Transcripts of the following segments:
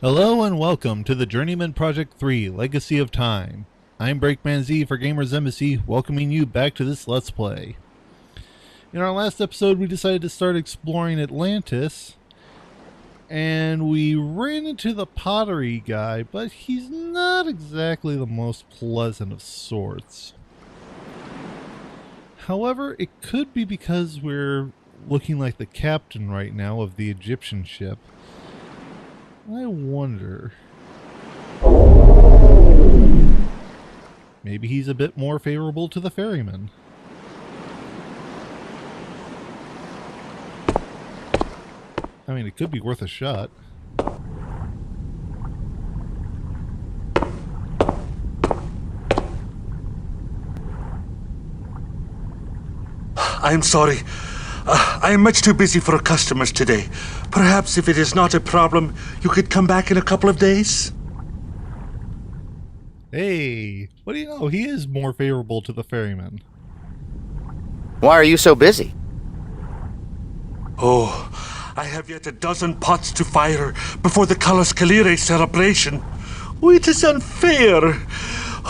Hello and welcome to the Journeyman Project 3 Legacy of Time. I'm BMZ for Gamers Embassy, welcoming you back to this Let's Play. In our last episode, we decided to start exploring Atlantis, and we ran into the pottery guy, but he's not exactly the most pleasant of sorts. However, it could be because we're looking like the captain right now of the Egyptian ship. I wonder. Maybe he's a bit more favorable to the ferryman. I mean, it could be worth a shot. I'm sorry. I am much too busy for customers today. Perhaps if it is not a problem, you could come back in a couple of days? Hey, what do you know? He is more favorable to the ferryman. Why are you so busy? Oh, I have yet a dozen pots to fire before the Kalos Kalire celebration. Oh, it is unfair.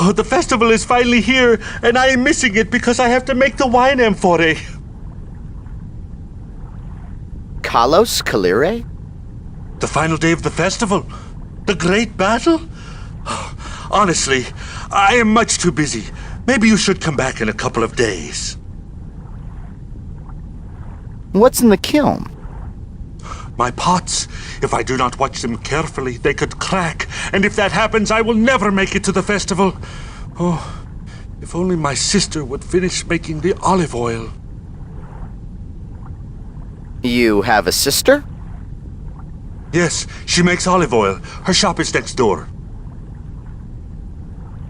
Oh, the festival is finally here, and I am missing it because I have to make the wine amphore. Kalos Kalire? The final day of the festival? The great battle? Honestly, I am much too busy. Maybe you should come back in a couple of days. What's in the kiln? My pots. If I do not watch them carefully, they could crack. And if that happens, I will never make it to the festival. Oh, if only my sister would finish making the olive oil. You have a sister? Yes, she makes olive oil. Her shop is next door.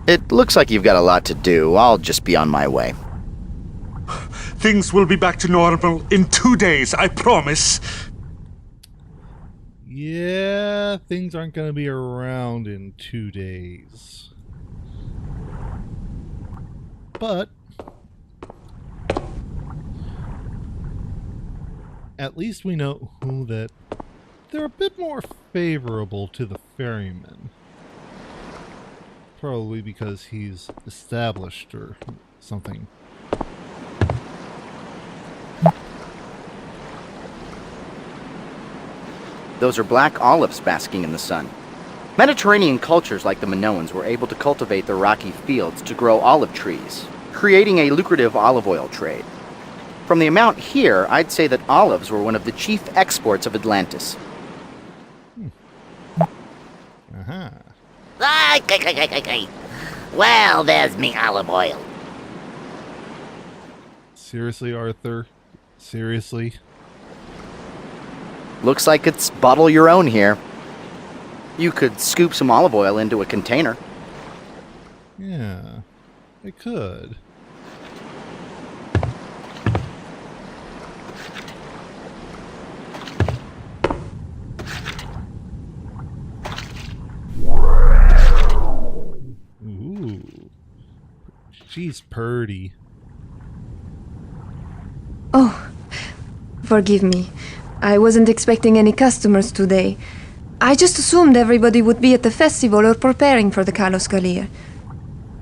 It looks like you've got a lot to do. I'll just be on my way. Things will be back to normal in 2 days, I promise. Yeah, things aren't going to be around in 2 days. But at least we know that they're a bit more favorable to the ferryman. Probably because he's established or something. Those are black olives basking in the sun. Mediterranean cultures like the Minoans were able to cultivate the rocky fields to grow olive trees, creating a lucrative olive oil trade. From the amount here, I'd say that olives were one of the chief exports of Atlantis. Aha. Well, there's me olive oil. Seriously, Arthur? Seriously? Looks like it's bottle your own here. You could scoop some olive oil into a container. Yeah, I could. Ooh, she's purty. Oh, forgive me. I wasn't expecting any customers today. I just assumed everybody would be at the festival or preparing for the Kalos Kalire.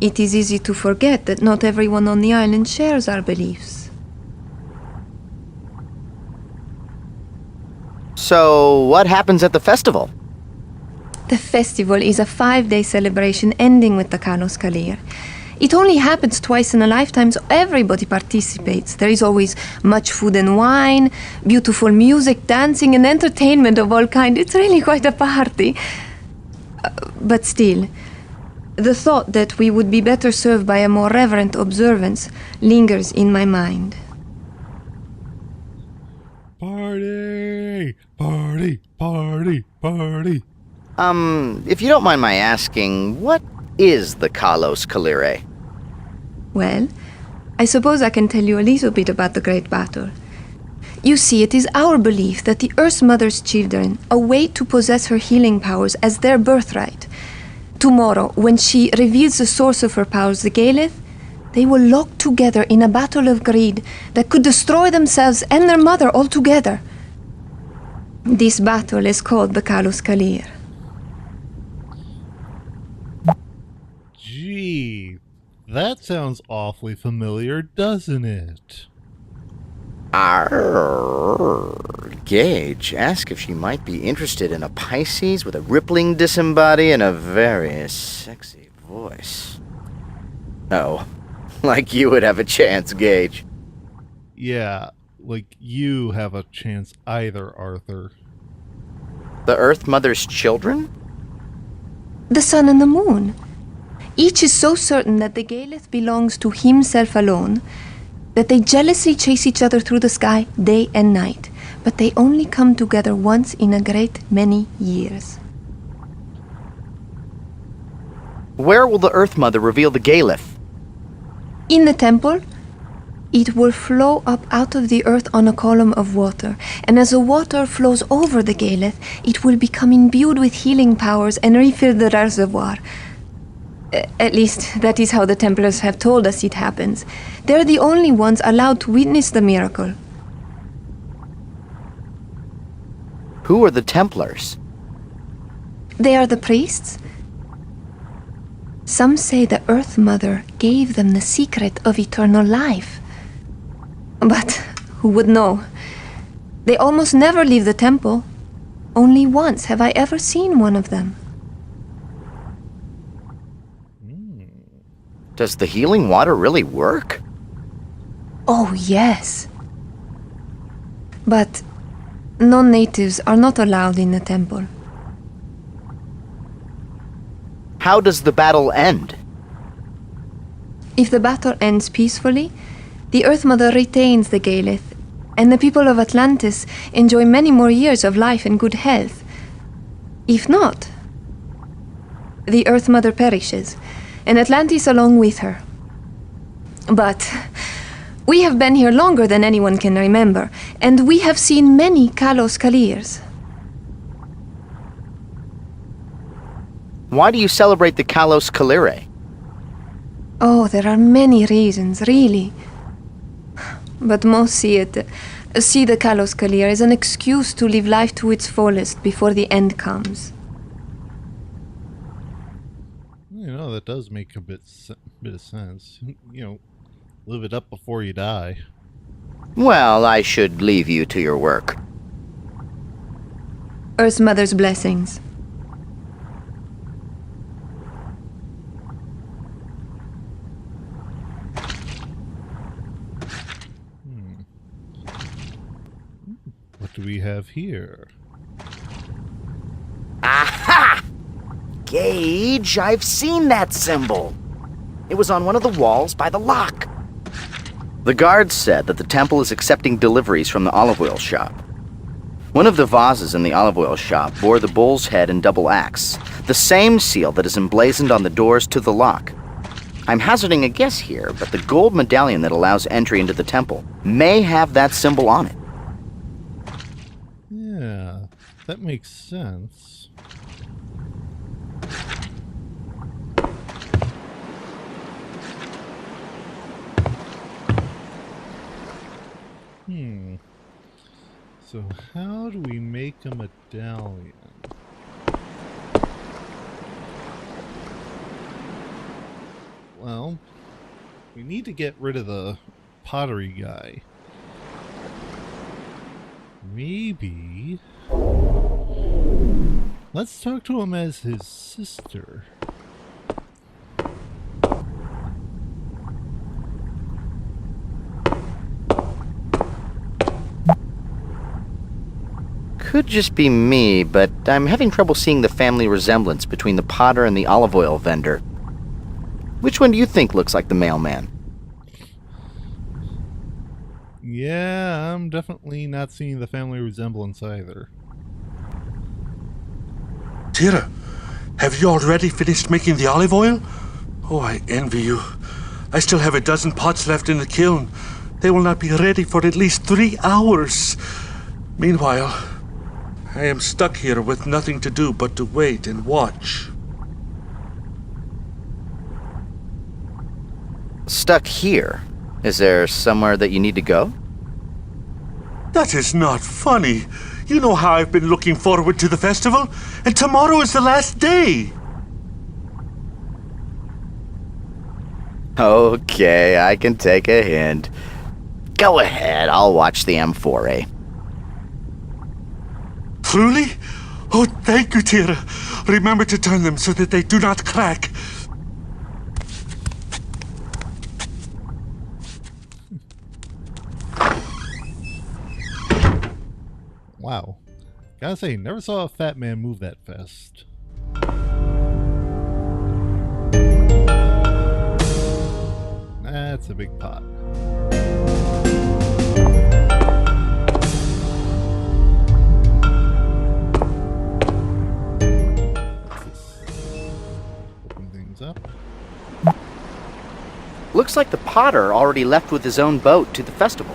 It is easy to forget that not everyone on the island shares our beliefs. So, what happens at the festival? The festival is a 5-day celebration ending with the Kalos Kalire. It only happens twice in a lifetime, so everybody participates. There is always much food and wine, beautiful music, dancing, and entertainment of all kinds. It's really quite a party. But still, the thought that we would be better served by a more reverent observance lingers in my mind. Party! Party! Party! Party! If you don't mind my asking, what is the Kalos Kalire? Well, I suppose I can tell you a little bit about the Great Battle. You see, it is our belief that the Earth Mother's children await to possess her healing powers as their birthright. Tomorrow, when she reveals the source of her powers, the Galeth, they will lock together in a battle of greed that could destroy themselves and their mother altogether. This battle is called the Kalos Kalire. That sounds awfully familiar, doesn't it? Gage, ask if she might be interested in a Pisces with a rippling disembody and a very sexy voice. Oh, like you would have a chance, Gage. Yeah, like you have a chance either, Arthur. The Earth Mother's children? The sun and the moon. Each is so certain that the Galeth belongs to himself alone that they jealously chase each other through the sky day and night, but they only come together once in a great many years. Where will the Earth Mother reveal the Galeth? In the temple, it will flow up out of the earth on a column of water, and as the water flows over the Galeth, it will become imbued with healing powers and refill the reservoir. At least, that is how the Templars have told us it happens. They're the only ones allowed to witness the miracle. Who are the Templars? They are the priests. Some say the Earth Mother gave them the secret of eternal life. But who would know? They almost never leave the temple. Only once have I ever seen one of them. Does the healing water really work? Oh, yes. But non-natives are not allowed in the temple. How does the battle end? If the battle ends peacefully, the Earth Mother retains the Galeth, and the people of Atlantis enjoy many more years of life and good health. If not, the Earth Mother perishes, and Atlantis along with her. But we have been here longer than anyone can remember, and we have seen many Kalos Kalirs. Why do you celebrate the Kalos Kalire? Oh, there are many reasons, really. But most see the Kalos Kalir as an excuse to live life to its fullest before the end comes. You know, that does make a bit of sense. You know, live it up before you die. Well, I should leave you to your work. Earth Mother's blessings. What do we have here? Aha! Gage, I've seen that symbol. It was on one of the walls by the lock. The guards said that the temple is accepting deliveries from the olive oil shop. One of the vases in the olive oil shop bore the bull's head and double axe, the same seal that is emblazoned on the doors to the lock. I'm hazarding a guess here, but the gold medallion that allows entry into the temple may have that symbol on it. Yeah, that makes sense. So how do we make a medallion? Well, we need to get rid of the pottery guy. Maybe... let's talk to him as his sister. Could just be me, but I'm having trouble seeing the family resemblance between the potter and the olive oil vendor. Which one do you think looks like the mailman? Yeah, I'm definitely not seeing the family resemblance either. Tira, have you already finished making the olive oil? Oh, I envy you. I still have a dozen pots left in the kiln. They will not be ready for at least 3 hours. Meanwhile, I am stuck here with nothing to do but to wait and watch. Stuck here? Is there somewhere that you need to go? That is not funny. You know how I've been looking forward to the festival, and tomorrow is the last day. Okay, I can take a hint. Go ahead, I'll watch the amphora. Truly? Oh, thank you, Tira. Remember to turn them so that they do not crack. Wow. Gotta say, never saw a fat man move that fast. That's a big pot. Open things up. Looks like the potter already left with his own boat to the festival.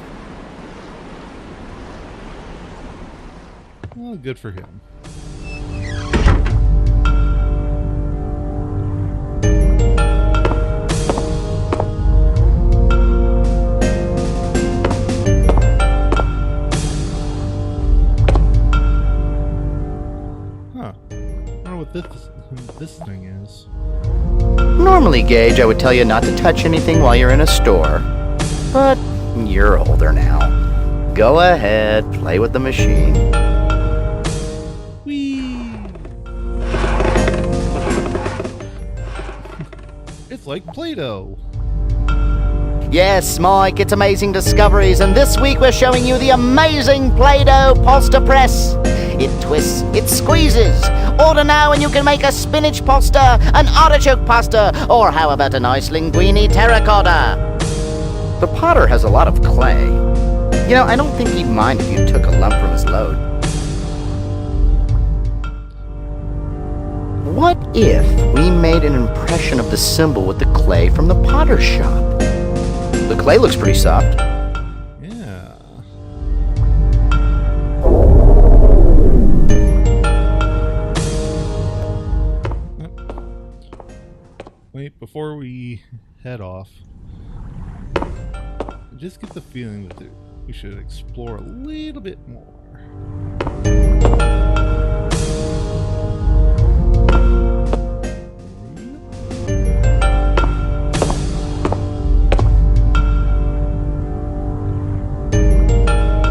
Well, good for him. Huh. I wonder what this thing is. Normally, Gage, I would tell you not to touch anything while you're in a store. But you're older now. Go ahead, play with the machine. Whee! It's like Play-Doh. Yes, Mike, it's Amazing Discoveries, and this week we're showing you the amazing Play-Doh Poster Press. It twists, it squeezes. Order now and you can make a spinach poster, an artichoke poster, or how about a nice linguine terracotta? The potter has a lot of clay. You know, I don't think he'd mind if you took a lump from his load. What if we made an impression of the symbol with the clay from the potter's shop? The clay looks pretty soft. Yeah. Wait, before we head off, I just get the feeling that we should explore a little bit more.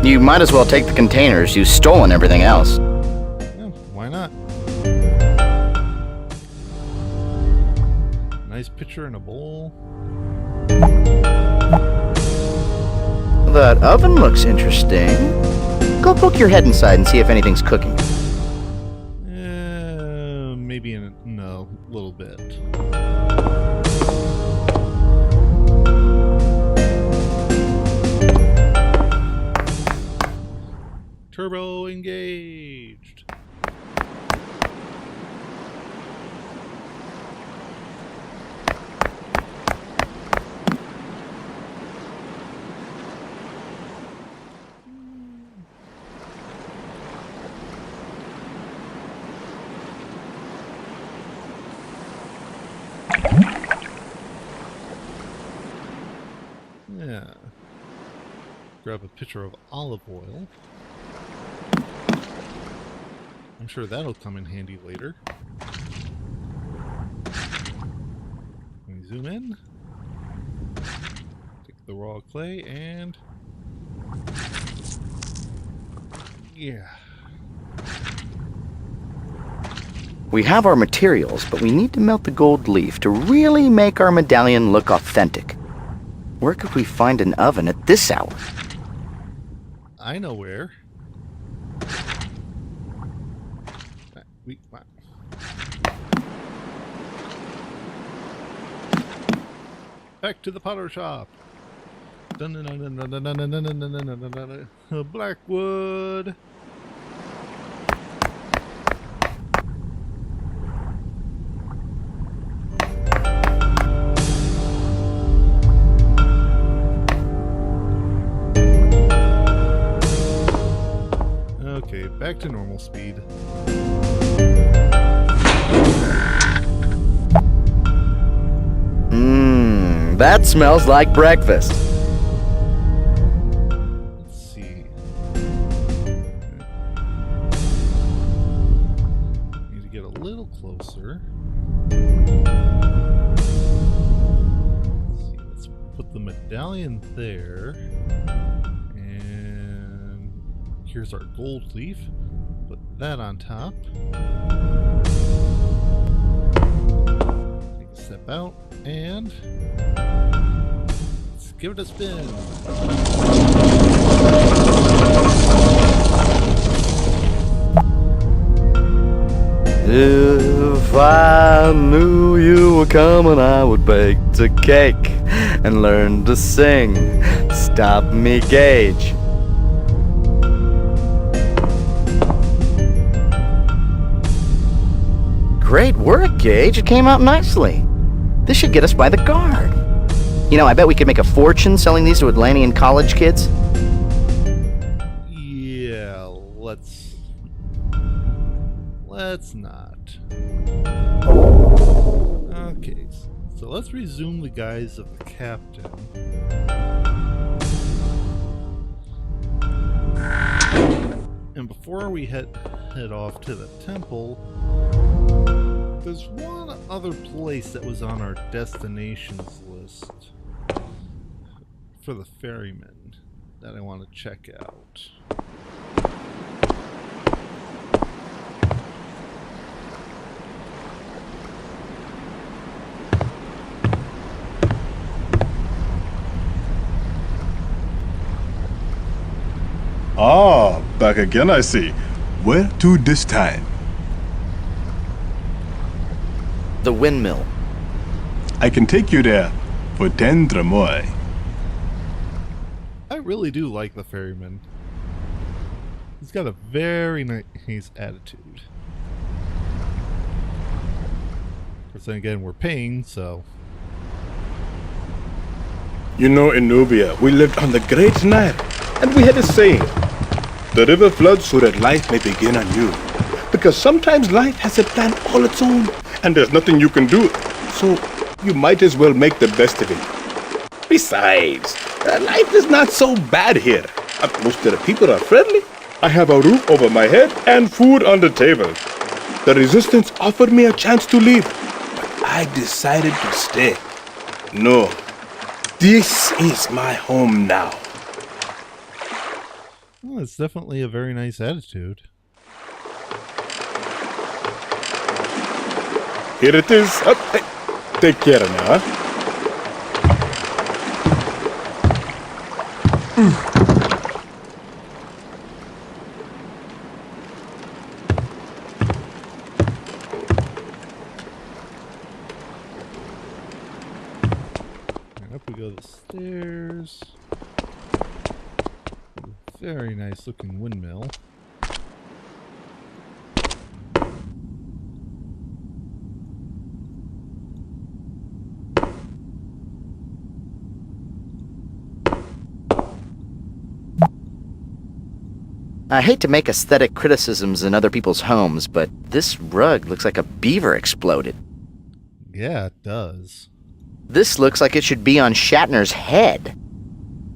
You might as well take the containers. You've stolen everything else. Yeah, why not? Nice picture in a bowl. That oven looks interesting. Go poke your head inside and see if anything's cooking. Maybe in a little bit. Turbo engaged. Yeah. Grab a pitcher of olive oil. I'm sure that'll come in handy later. Let me zoom in. Take the raw clay and... yeah. We have our materials, but we need to melt the gold leaf to really make our medallion look authentic. Where could we find an oven at this hour? I know where. Back to the potter shop. Blackwood. Okay, back to normal speed. That smells like breakfast. Let's see. Need to get a little closer. the medallion there. And here's our gold leaf. Put that on top. Take a step out and let's give it a spin. If I knew you were coming, I would bake a cake and learn to sing. Stop me, Gage. Great work, Gage. It came out nicely. This should get us by the guard. You know, I bet we could make a fortune selling these to Atlantean college kids. Yeah, let's not. Okay, so let's resume the guise of the captain. And before we head off to the temple, there's one other place that was on our destinations list for the ferryman that I want to check out. Ah, back again I see. Where to this time? The windmill. I can take you there for 10 tremoy. I really do like the ferryman. He's got a very nice attitude. But then again, we're paying, so... You know, in Nubia, we lived on the Great Nile, and we had a saying. The river floods so that life may begin anew. Because sometimes life has a plan all its own, and there's nothing you can do. So, you might as well make the best of it. Besides, life is not so bad here. Most of the people are friendly. I have a roof over my head and food on the table. The resistance offered me a chance to leave, but I decided to stay. No, this is my home now. Well, it's definitely a very nice attitude. Here it is. Take care now. And up we go the stairs. Very nice looking windmill. I hate to make aesthetic criticisms in other people's homes, but this rug looks like a beaver exploded. Yeah, it does. This looks like it should be on Shatner's head.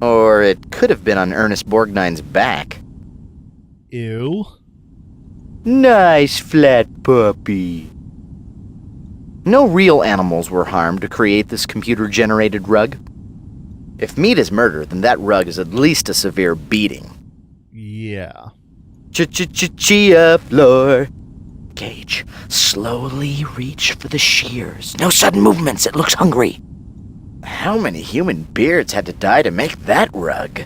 Or it could have been on Ernest Borgnine's back. Ew. Nice flat puppy. No real animals were harmed to create this computer-generated rug. If meat is murder, then that rug is at least a severe beating. Yeah. Chia floor. Gage, slowly reach for the shears. No sudden movements, it looks hungry. How many human beards had to die to make that rug?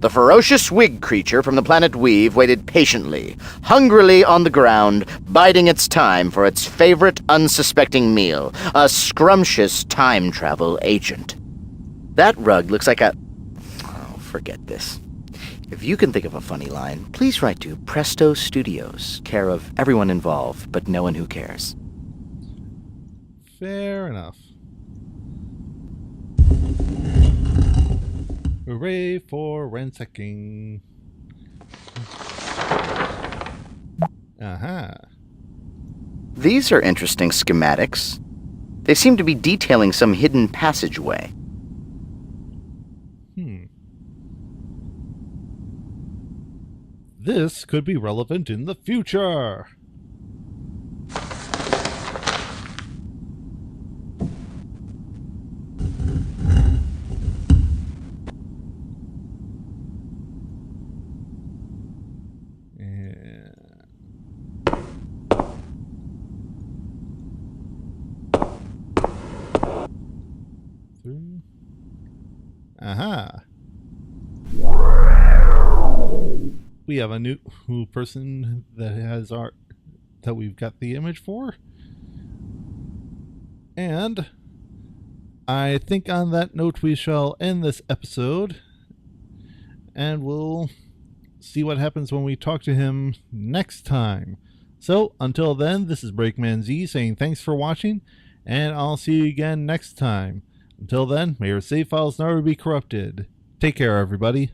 The ferocious wig creature from the planet Weave waited patiently, hungrily on the ground, biding its time for its favorite unsuspecting meal, a scrumptious time travel agent. That rug looks like a... Oh, forget this. If you can think of a funny line, please write to Presto Studios, care of everyone involved, but no one who cares. Fair enough. Hooray for ransacking. Aha. These are interesting schematics. They seem to be detailing some hidden passageway. This could be relevant in the future. Aha. We have a new person that has that we've got the image for. And I think on that note we shall end this episode, and we'll see what happens when we talk to him next time. So until then, this is Breakman Z saying thanks for watching, and I'll see you again next time. Until then, may your save files never be corrupted. Take care, everybody.